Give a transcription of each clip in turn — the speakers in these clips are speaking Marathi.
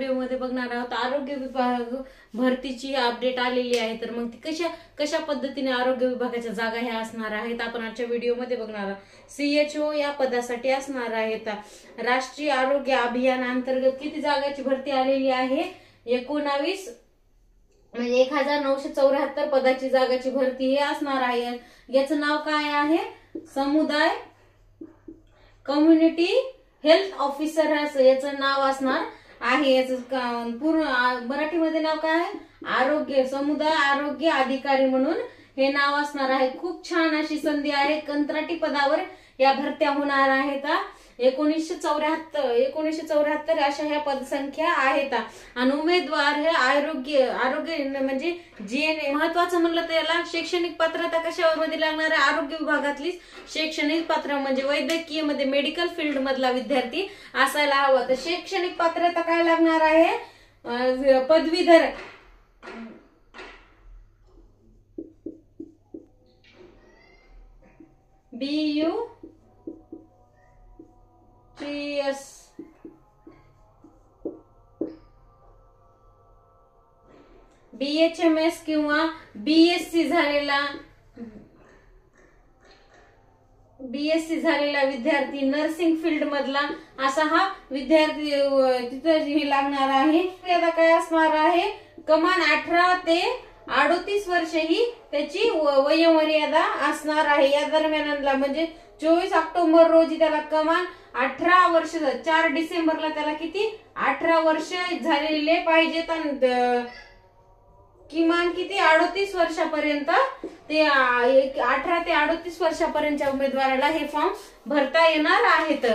व्हिडिओ मध्ये बघणार आहोत आरोग्य विभाग भरतीची अपडेट आलेली आहे। तर मग ती कशा पद्धतीने आरोग्य विभागाच्या जागा ह्या असणार आहेत आपण आजच्या व्हिडिओ मध्ये बघणार आहोत। CHO या पदासाठी असणार आहेत। राष्ट्रीय आरोग्य अभियान अंतर्गत किती जागाची भरती आलेली आहे? 19 म्हणजे 1974 पदाची जागाची भरती हे असणार आहे। याचं नाव काय आहे? समुदाय कम्युनिटी हेल्थ ऑफिसर असं याचं नाव असणार आहे। याचं पूर्ण मराठीमध्ये नाव काय आहे? समुदाय आरोग्य अधिकारी म्हणून हे नाव असणार आहे। खूप छान अशी संधी आहे। कंत्राटी पदावर या भरत्या होणार आहेत। 1974 अशा ह्या पदसंख्या आहेत आणि उमेदवार हे आरोग्य म्हणजे जे महत्वाचं म्हणलं तर याला शैक्षणिक पात्रता कशामध्ये लागणार आहे? आरोग्य विभागातली शैक्षणिक पात्रता म्हणजे वैद्यकीय मध्ये मेडिकल फील्ड मधला विद्यार्थी असायला हवा। तर शैक्षणिक पात्रता काय लागणार आहे? पदवीधर BUCS BHMS किंवा BSc झालेला विद्यार्थी नर्सिंग फील्ड मधला असा हा विद्यार्थी तिथे हे लागणार आहे। आता काय असणार आहे? कमान 18 ते 38 वर्ष ही त्याची वयोमर्यादा असणार आहे। या दरम्यानला म्हणजे 24 ऑक्टोबर रोजी त्याला कमान 18 वर्ष 4 डिसेंबरला त्याला किती 18 वर्ष झालेले पाहिजेत आणि किमान किती 38 वर्षापर्यंत ते 18 ते 38 वर्षापर्यंतच्या उमेदवाराला हे फॉर्म भरता येणार आहेत।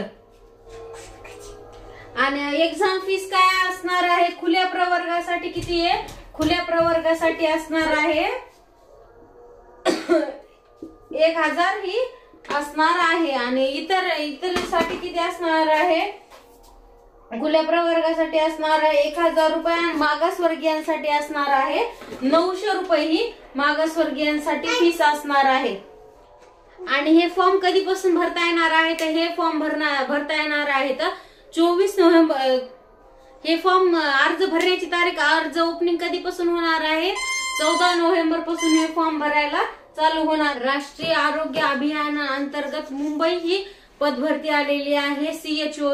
आणि एक्झाम फीस काय असणार आहे? खुल्या प्रवर्गासाठी किती आहे? खुल्या प्रवर्गासाठी असणार आहे 1000 ही असणार आहे आणि इतर साठी किती असणार आहे? खुल्या प्रवर्गासाठी असणार आहे 1000 रुपये आणि मागासवर्गीयांसाठी असणार आहे 900 रुपये ही मागासवर्गीयांसाठी फीस असणार आहे। आणि हे फॉर्म कधीपासून भरता येणार आहे? तर हे फॉर्म भरता येणार आहे 24 नोव्हेंबर। हे फॉर्म अर्ज भरण्याची तारीख अर्ज ओपनिंग कधीपासून होणार आहे? 14 नोव्हेंबर पासून हे फॉर्म भरायला चालू होणार। राष्ट्रीय आरोग्य अभियान अंतर्गत मुंबई ही पदभरती आलेली आहे। CHO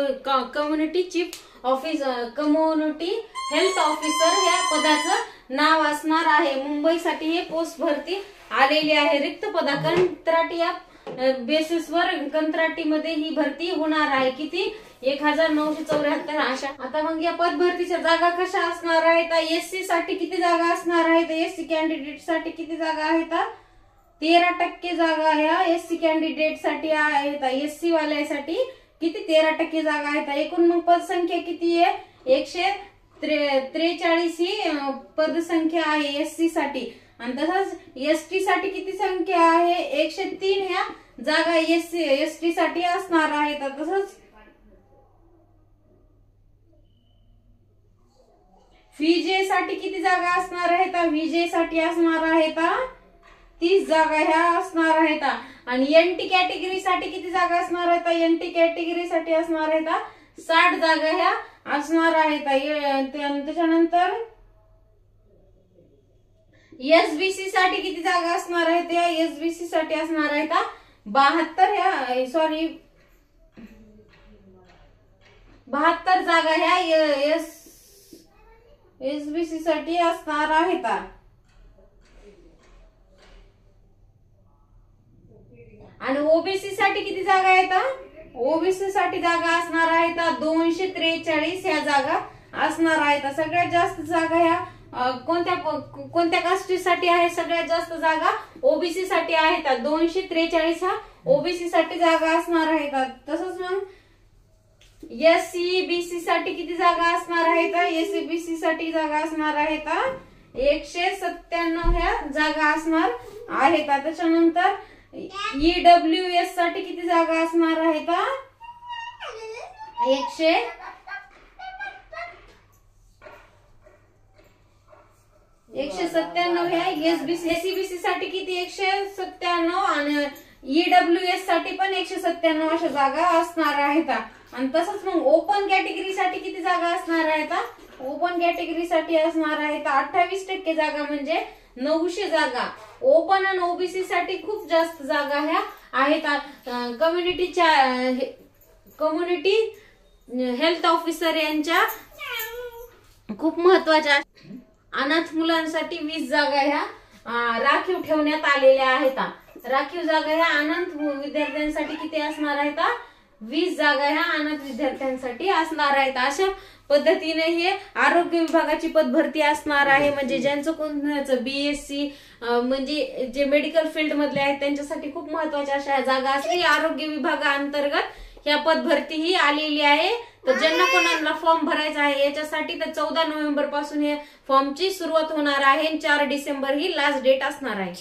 community chief officer community health officer ह्या पदाचं नाव असणार आहे। मुंबईसाठी हे पोस्ट भरती आलेली आहे। रिक्त पदा कंत्राटी या बेसिसवर कंत्राटी मध्ये ही भरती होणार आहे। किती 1974 अशा। आता मग या पद भरतीच्या जागा कशा असणार आहेत? SC साठी किती जागा असणार आहेत? SC कॅन्डिडेट साठी किती जागा आहेत? 13% जागा ह्या SC कॅन्डिडेट साठी आहेत। SC वाल्यासाठी किती 13% जागा आहेत। एकूण मग पदसंख्या किती आहे? 143 ही पदसंख्या आहे SC साठी आणि तसंच ST साठी किती संख्या आहे? 103 ह्या जागा ST साठी असणार आहेत। तसंच VJ साठी किती जागा असणार आहेत? VJ साठी असणार आहेत 30 जागा ह्या असणार आहेत आणि NT कॅटेगरी साठी किती जागा असणार आहेत? NT कॅटेगरी साठी असणार आहेत 60 जागा ह्या असणार आहेत। त्याच्यानंतर SBC साठी किती जागा असणार आहेत? या SBC साठी असणार आहेत 72 जागा ह्या SBC साठी असणार आहेत। आणि OBC साठी किती जागा आहेत? OBC साठी जागा असणार आहेत 243 ह्या जागा असणार आहेत। सगळ्यात जास्त जागा ह्या कोणत्या कास्टसाठी आहे? सगळ्यात जास्त जागा OBC साठी आहेत 243 हा OBC साठी जागा असणार आहेत। तसंच मग SCBC साठी किती जागा असणार आहेत? SCBC साठी जागा असणार आहेत 197 ह्या जागा असणार आहेत। त्याच्यानंतर EWS साठी किती जागा असणार आहेत? 197 ह्या SCBC साठी किती 197 आणि EWS साठी पण 197 अशा जागा असणार आहेत। आणि तसंच मग ओपन कॅटेगरी साठी किती जागा असणार आहेत? ओपन कॅटेगरीसाठी असणार आहेत 28% जागा, म्हणजे 900 जागा. ओपन आणि ओबीसी साठी खूप जास्त जागा ह्या आहेत. कम्युनिटी हेल्थ ऑफिसर यांच्या खूप महत्वाच्या. अनाथ मुलांसाठी 20 जागा ह्या राखीव ठेवण्यात आलेल्या आहेत. राखीव जागा ह्या अनाथ विद्यार्थ्यांसाठी किती असणार आहेत? 20 जागा ह्या अनाथ विद्यार्थ्यांसाठी असणार आहेत. अशा पद्धतीने हे आरोग्य विभागाची पदभरती असणार आहे. म्हणजे ज्यांचं कोणाचं बीएससी म्हणजे जे मेडिकल फील्ड मधले आहेत त्यांच्यासाठी खूप महत्वाच्या अशा जागा असली आरोग्य विभागाअंतर्गत ह्या पदभरती ही आलेली आहे. तर ज्यांना कोणाला फॉर्म भरायचा आहे याच्यासाठी तर 14 नोव्हेंबर पासून हे फॉर्मची सुरुवात होणार आहे. 4 डिसेंबर ही लास्ट डेट असणार आहे.